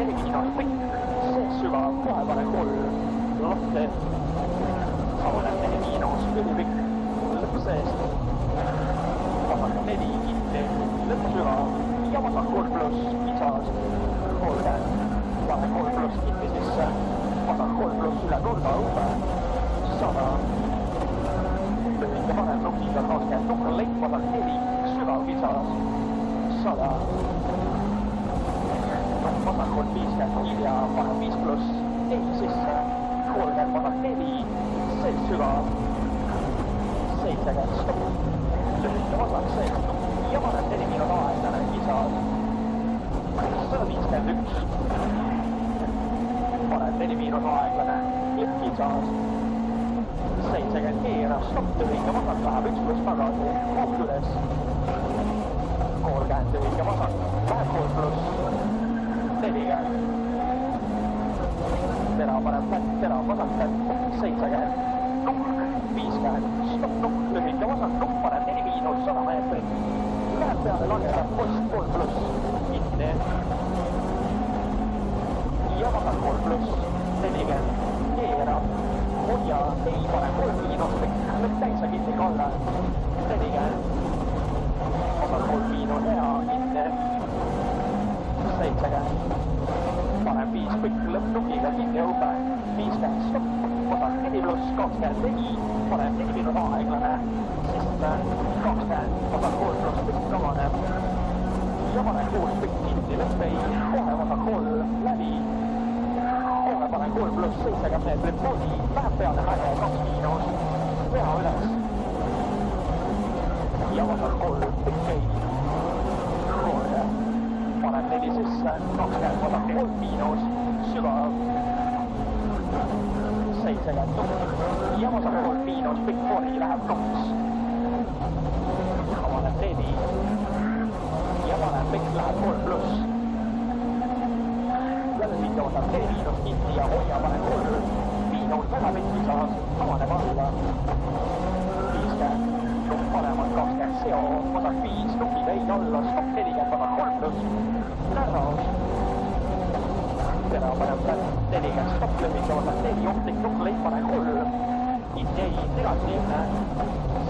4 miinus pikk, sees sügav, kohe pane 3, lahti, avaneb 4 miinus, ülipikk, lõpp seest, vasak 4 kinni, lõpp sügav ja vasak 3 pluss, kisas, 30, pane 3 pluss kinni sisse, vasak 3 pluss üle nurga õppe, 100, lühike parem nukiga 20, nukker leit, vasak 4, sügav kisas, 100, vasak 50, hilja, pane 5 pluss, 4 sisse, 30, vasak 4, sees sügav, 70, stopp, lühike vasak sees, ja pane 4 miinus aeglane, kisas, 151, pane 4 miinus aeglane, kisas, 70 keerab, stopp, lühike vasak läheb 1 pluss tagasi, koht üles, 30 lühike vasak, läheb 3 pluss, 40, tera paneb flätt, tera vasak flätt, 70, nukk, 50, stopp, nukk, lühike vasak, nukk paneb 4 miinus, 100 meetrit, läheb peale, langedab, post 3 pluss, kinni, ja vasak 3 pluss, 40, keerab, hoia, ei pane 3 miinus, lõpp täitsa kinni, kalle, 40, vasak 3 miinus, hea, kinni, 70, paneb 5 pikk, lõpp nukiga kinni õpe, 50, stopp, vasak 4 pluss, 24, paneb 4 miinus aeglane, sisse, 20, vasak 3 pluss pikk avaneb, ja paneb 6 pikk kinni, lõpp ei, kohe vasak 3, läbi, kohe paneb 3 pluss 70 meetrit podi, läheb peale mäge, 2 miinus, pea üles, ja vasak 3, pikk ei, paneb 4 sisse, 20, vasak 3 miinus, sügav, 70 nukk, ja vasak 3 miinus, pikk pori läheb 2, avaneb 4, ja paneb pikk läheb 3 pluss, jälle liita vasak 4 miinus kinni ja hoia paneb 3, miinus väga pikk lisas, avaneb alla, 50, nukk paremat 20, seo, vasak 5, nukiga ei alla, stopp 40, vasak 3 pluss, närraus, tera paneb flätt, 40, stopp lühike, vasak 4, ohtlik nukk, leit paneb 3, kinni ei, negatiivne,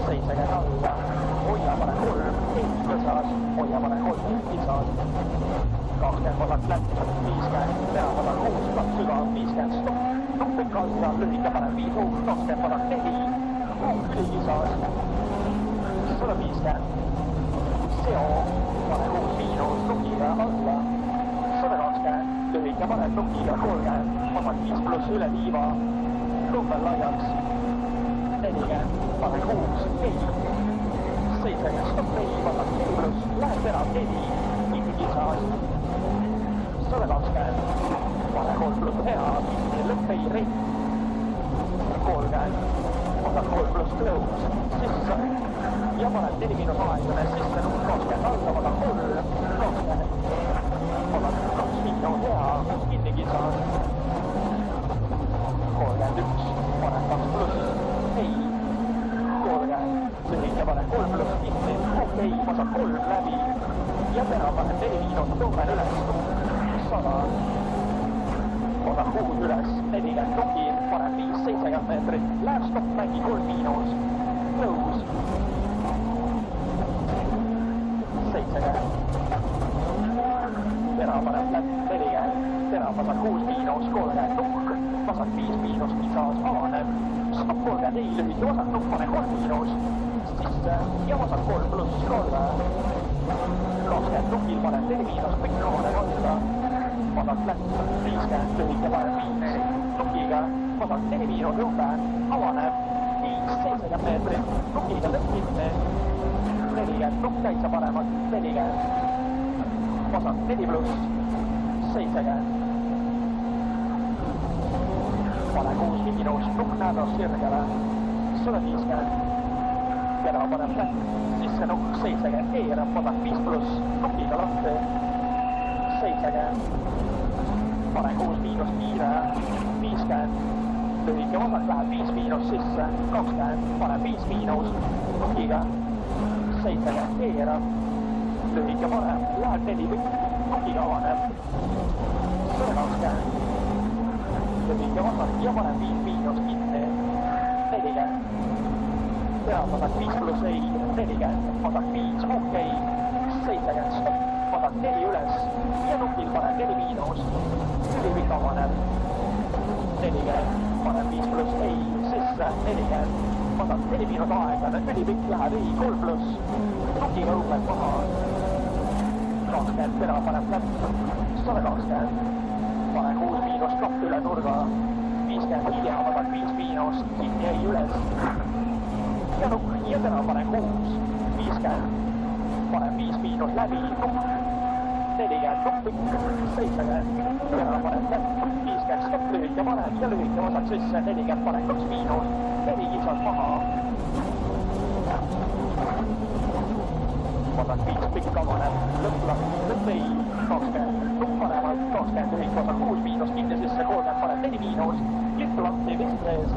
70 alla, hoia paneb 3, ei kõsas, hoia paneb 3, kisas, 20 vasak flätt, 50, tera vasak 6, kaks sügav, 50, stopp, nukk pikk alla, lühike paneb 5 hoog, 20 vasak 4, hoog ülikisas, 150, seo, paneb 6 miinus, nukiga alla, 120, lühike paneb nukiga 30, vasak 5 pluss üle liiva, numbel laiaks, 40, paneb 6, ei, 70, stopp ei, vasak 4 pluss, läheb tera 4, kinni kisas, 120, paneb 3 pluss hea, kinni lõpp ei, reit, 30, vasak 3 pluss close, sisse, ja paneb 4 miinus aeglane, sisse nukk 20 alla, vasak 3, 20, vasak 2 miinus hea, kinni kisas, 31, paneb 2 pluss, ei, 30, lühike paneb 3 pluss kinni, okei, vasak 3 läbi, ja tera paneb 4 miinus, tõmben üles, 100, vasak 6 üles, 40 nuki, paneb 5, 70 meetrit, läheb stopp, mängi 3 miinus, close, 70, tera paneb flätt, 40, tera vasak 6 miinus, 30 nukk, vasak 5 miinus, kisas, avaneb, stopp 30 ei, lühike vasak nukk, paneb 3 miinus, sisse, ja vasak 3 pluss, korra, 20 nukil paneb 4 miinus, pikk avaneb alla, vasak flätt, 50, lühike paneb 5, nukiga, vasak 4 miinus õmbe, avaneb, 5, 70 meetrit, nukiga lõpp kinni, 40, nukk täitsa paremat, 40, vasak 4 pluss, 70, pane 6 miinus, nukk näedas sirgele, 150, tera paneb flätt, sisse nukk 70, keerab, vasak 5 pluss, nukiga lahti, 70, pane 6 miinus kiire, 50, lühike vasak läheb 5 miinus sisse, 20, paneb 5 miinus, nukiga, 70, keerab, lühike parem, läheb 4 pikk, nukiga avaneb, lühike vasak ja panen 5 miinus kinni, 40. Terav vasak 5 pluss ei, 40, vasak 5, okei, 70, stopp, vasak 4 üles ja nukil panen 4 miinus, ülipikk avaneb, 40, panen 5 pluss ei, sisse, 40, vasak 4 miinus aeglane, ülipikk läheb ei, 3 pluss, nukiga õuel maha, 20, terav paneb läbi, 120, panen 6 miinus, kapp üle nurga, 50 hilja, vasak 5 miinus, kinni ei üles, ja nukk, ja terav panen 6, 50, panen 5 miinus läbi, nukk, 40, nukk pikk, 70, terav panen läbi, 50, stopp lühike panen ja lühike vasak sisse, 40, panen 2 miinus, 4 kisas maha, vasak 5 pikk avaneb, lõpp ei, 20, nukk panevad, 20 lühik, vasak 6 miinus, kinni sisse, 30 panen 4 miinus, lipp lahti, vist ees,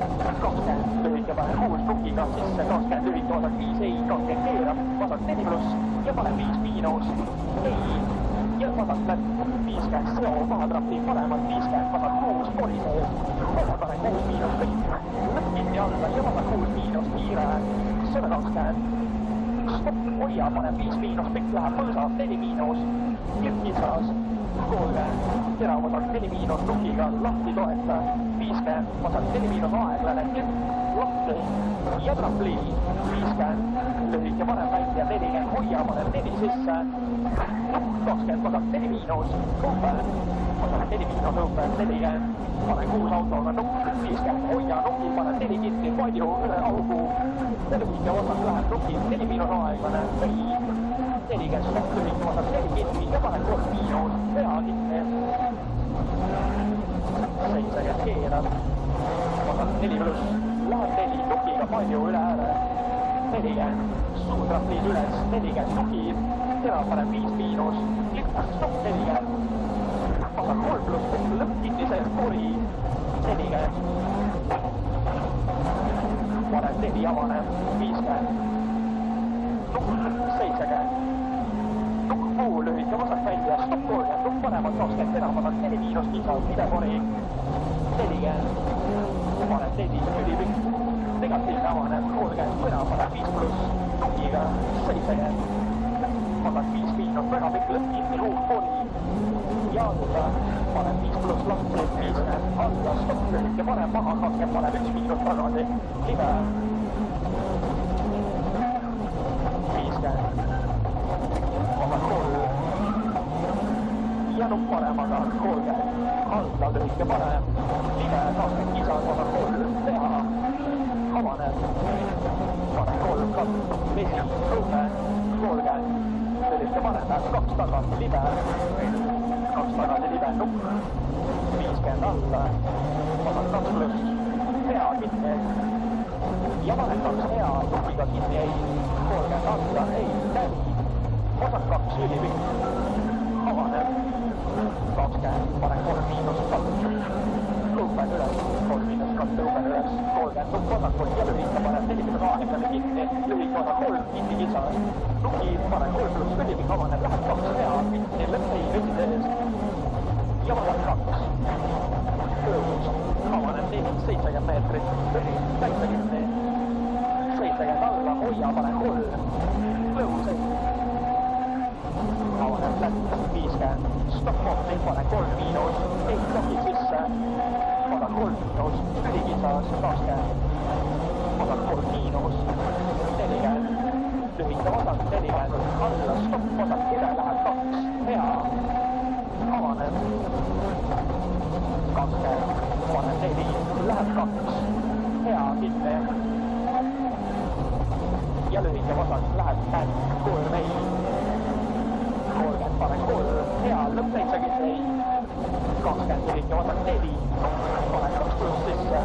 20 lühike panen 6 nukiga sisse, 20 lühike, vasak 5 ei, 20 keerab, vasak 4 pluss ja panen 5 miinus, ei, ja vasak läbi, 50 seo, mahatrappi, panevad 50, vasak 6 pori sees, vasak panen 6 miinus kõik, lõpp kinni alla ja vasak 6 miinus, kiire, 120, stopp, hoia, panen 5 miinus, pikk läheb põõsas, 4 miinus, lipp kisas, 30, terav vasak 4 miinus, nukiga lahti toeta, 50, vasak 4 miinus aeglane, lipp lahti ja trapli, 50, lühike panen välja, 40, hoia, panen 4 sisse, 20, vasak 4 miinus, õupe, vasak 4 miinus õupe, 40, panen 6 autoga, nukk, 50, hoia, nuki, panen 4 kinni, palju üle augu, lühike vasak läheb nuki, 4 miinus aeglane, või 40, stopp, lühike vasak 4 kinni ja panen 3 miinus, pea kinni, 70 keerab, vasak 4 pluss, läheb 4, nukiga palju üle ääre, 40, suutrapid üles, 40, nuki, terav panen 5 miinus, lipp, stopp, 40, vasak 3 pluss, lõpp kinni sees, pori, 40, panen 4 avaneb, 50, nukk, 70, nukk puu, lühike vasak välja, stopp 30, nukk panevad 20, terav vasak 4 miinus, kisas, mine pori, 40, panen 4, ülipikk, negatiivne avaneb, 30, terav panen 5 pluss, nukiga, 70, vasak 5 miinus, väga pikk lõpp kinni, luuk pori, ja alla, panen 5 pluss lahti, 50, alla, stopp lühike, panen maha, 20, panen 1 miinus tagasi, libe, 50, vasak 3, ja nukk paremaga, 30, alla lühike panem, libe, 20 kisas, vasak 3, teha, avaneb, panen 3, kapp, vesi, õupe, 30, lühike panem, 2 tagasi, libe, 2 tagasi libe, nukk, 50 alla, vasak 2 pluss, hea kinni, ja panen 2 hea, nukiga kinni ei, 30 alla, ei, läbi, vasak 2 ülipikk, avaneb, 20, panen 3 miinus, katt, õupen üles, 3 miinus, katt, õupen üles, 30, nukk vasakul ja lühike panen 4 miinus aeglane kinni, lühike vasak 3, kinni kisas, nuki, panen 3 pluss, ülipikk avaneb, läheb 2 hea, kinni, lõpp ei, vesi sees, ja vasak 2, õõgus, avaneb 70 meetrit, täitsa kinni, 70 alla, hoia, panen 3, lõõgus ei, avaneb läbi, 50, stopp kohti, panen 3 miinus, ei tohi sisse, vasak 3 miinus, ülikisas, 20, vasak 3 miinus, 40, lühike vasak, 40, alla, stopp, vasak kire läheb 2, hea, avaneb, 20, panen 4, läheb 2, hea, kinni, ja lühike vasak läheb 3 ei, 30, panen 3, hea, lõpp täitsa kinni, 20, lühike vasak 4, panen 2 pluss sisse,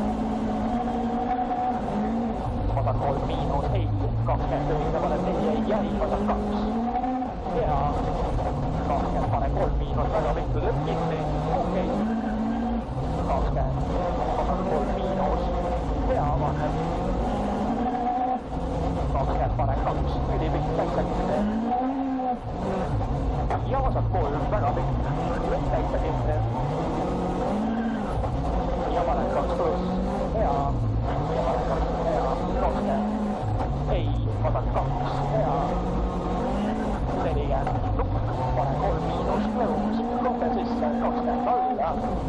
vasak 3 miinus, ei, 20, lühike panen 4, ei, jäi, vasak 2, hea, 20, panen 3 miinus, väga pikk lõpp kinni, okei, 20, vasak 3 miinus, hea, avaneb, 20, panen 2, ülipikk täitsa kinni, ja vasak 3, väga pikk, lõpp täitsa kinni, ja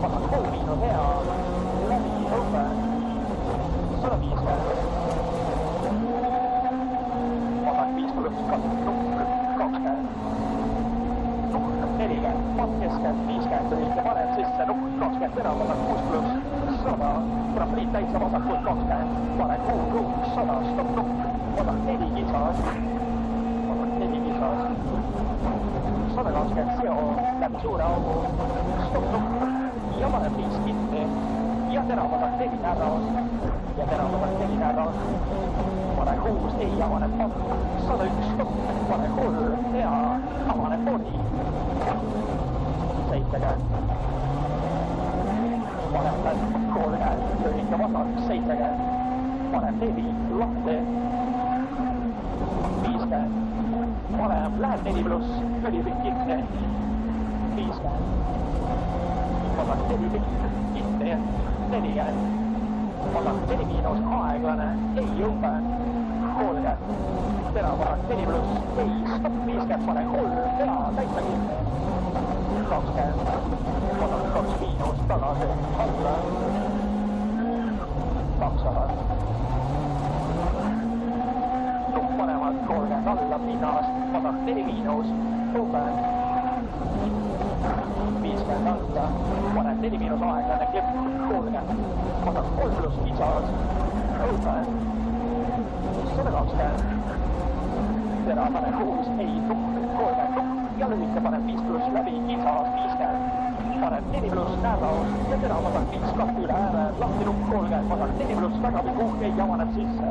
vasak 3 miinus hea, läbi open, 150. Vasak 5 pluss, nukk, 20. Nukk, 40, patt keskelt, 50, lühike parem sisse, nukk, 20 ära, vasak 6 pluss, 100, trampliin täitsa vasakult 20, parem kuul, 100, stopp, nukk, vasak 4 kisas, vasak 4 kisas, 120 seo, läbi suure augu, stopp, nukk, ja parem 5 kinni, ja tera vasak 4 näras, ja tera vasak 4 näras, parem 6, ei avaneb patt, 101, stopp, parem 3, hea, avaneb body, 70. Parem länd, 30, lühike vasak, 70, parem 4, lahti, 50, parem läheb 4 pluss, ülipikk kinni, 50, vasak 4 pikk, kinni, 40, vasak 4 miinus, aeglane, ei open, 30, tera vasak 4 pluss, ei, stopp, 50, parem 3, hea, täitsa kinni, 20, vasak 2 miinus, tagasi, alla, 200. Nukk paremat, 30 alla, pinnast, vasak 4 miinus, open, 50 alla, parem 4 miinus aeglane, klipp, 30, vasak 3 pluss, pisas, open, 120, tera panem 6, ei, nukk, 30, nukk, ja lühike panem 5 pluss läbi, kisas, 50, panem 4 pluss näärlaus, ja tera vasak 5 kahti üle ääre, lahti nukk, 30, vasak 4 pluss, väga pikk uhk, ei avaneb sisse,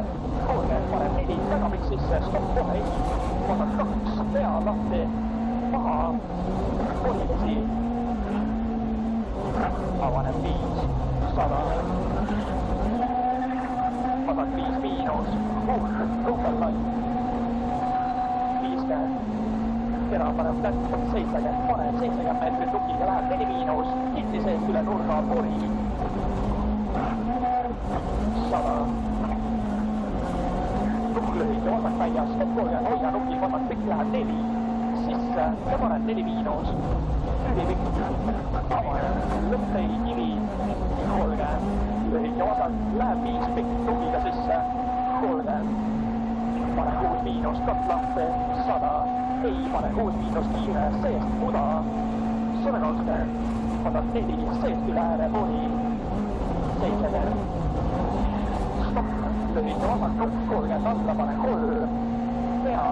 30, panem 4, väga pikk sisse, stopp, kohe ei, vasak 2, pea lahti, maha, polivesi, avaneb 5, 100, vasak 5 miinus, ruupellaid, 50, tera panem lätt, 70, panem 70 meetrit tukiga, läheb 4 miinus, kinni sees üle nurga, pori, 100, nukk lühike, vasak väljas, stopp 30, hoia nukil, vasak pikk läheb 4, sisse ja panem 4 miinus, ülipikk, avaneb, lõppei, kivi, 30, lühike vasak, läheb 5 pikk tukiga sisse, 30, panem 6 miinus, katt lahti, 100, ei, panem 6 miinus, kiire, seest muda, 120, vasak 4, seest üle ääre, pori, 70, stopp, lühike vasak, nukk, 30 alla, panem 3, pea,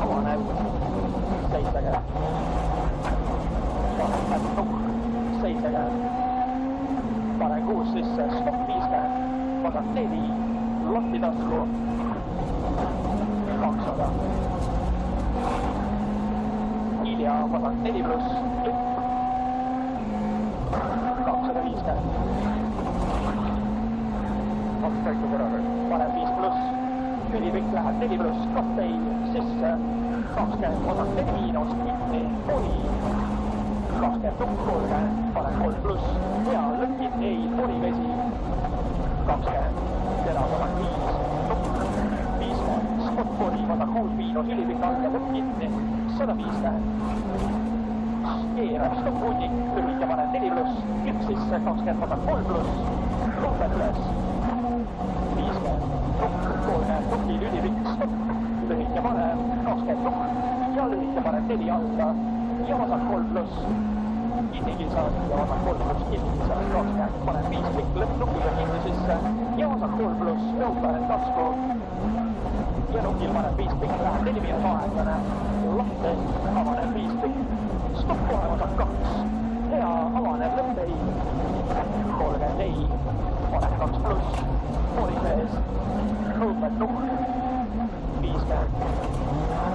avaneb, 70, vasak läbi nukk, 70, panem 6 sisse, stopp 50, vasak 4, lahti tasku, 200, hilja vasak 4 pluss, klipp, 250, panem 5 pluss, ülipikk läheb 4 pluss, kattei, sisse, 20, vasak 4 miinus, kinni, poli, 20, nukk, 30, panem 3 pluss, hea, lõpp kinni, ei, polivesi, 20, tera vasak 5, nukk, 50, spot poli, vasak 6 miinus, ülipikk alla, lõpp kinni, 150, keerab, stopp hunnik, lühike panem 4 pluss, klipp sisse, 20, vasak 3 pluss, rumpel üles, 50, nukk, 30, nukil ülipikk, stopp, lühike panem, 20 nukk, ja lühike panem 4 alla, ja vasak 3 pluss, kinni kisas, ja vasak 3 pluss, kinni kisas, 20, panem 5 pikk lõpp nukiga kinni sisse, ja vasak 3 pluss, open, tasku, ja nukil panem 5 pikk, läheb 4 miinus aeglane, lahti, avaneb 5 pikk, stopp kohe vasak 2, hea, avaneb lõpp ei, 30 ei, panem 2 pluss, pori sees, open nukk, 50,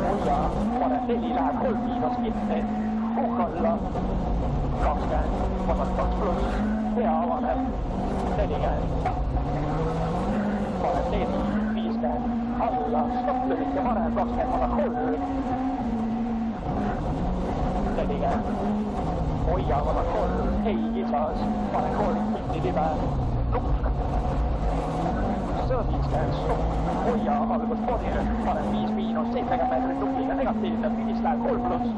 hoia, panem 4, läheb 3 miinus kinni, uhk alla, 20, vasak 2 pluss, hea avaneb, 40, panem 4, 50, alla, stopp lühike panem, 20, vasak 3, 40, hoia vasak 3, ei kisas, panem 3, kinni libe, nukk, 150, stopp, hoia algus podi, panem 5 miinus, 70 meetrit nukiga, negatiivne, finiš läheb 3 pluss,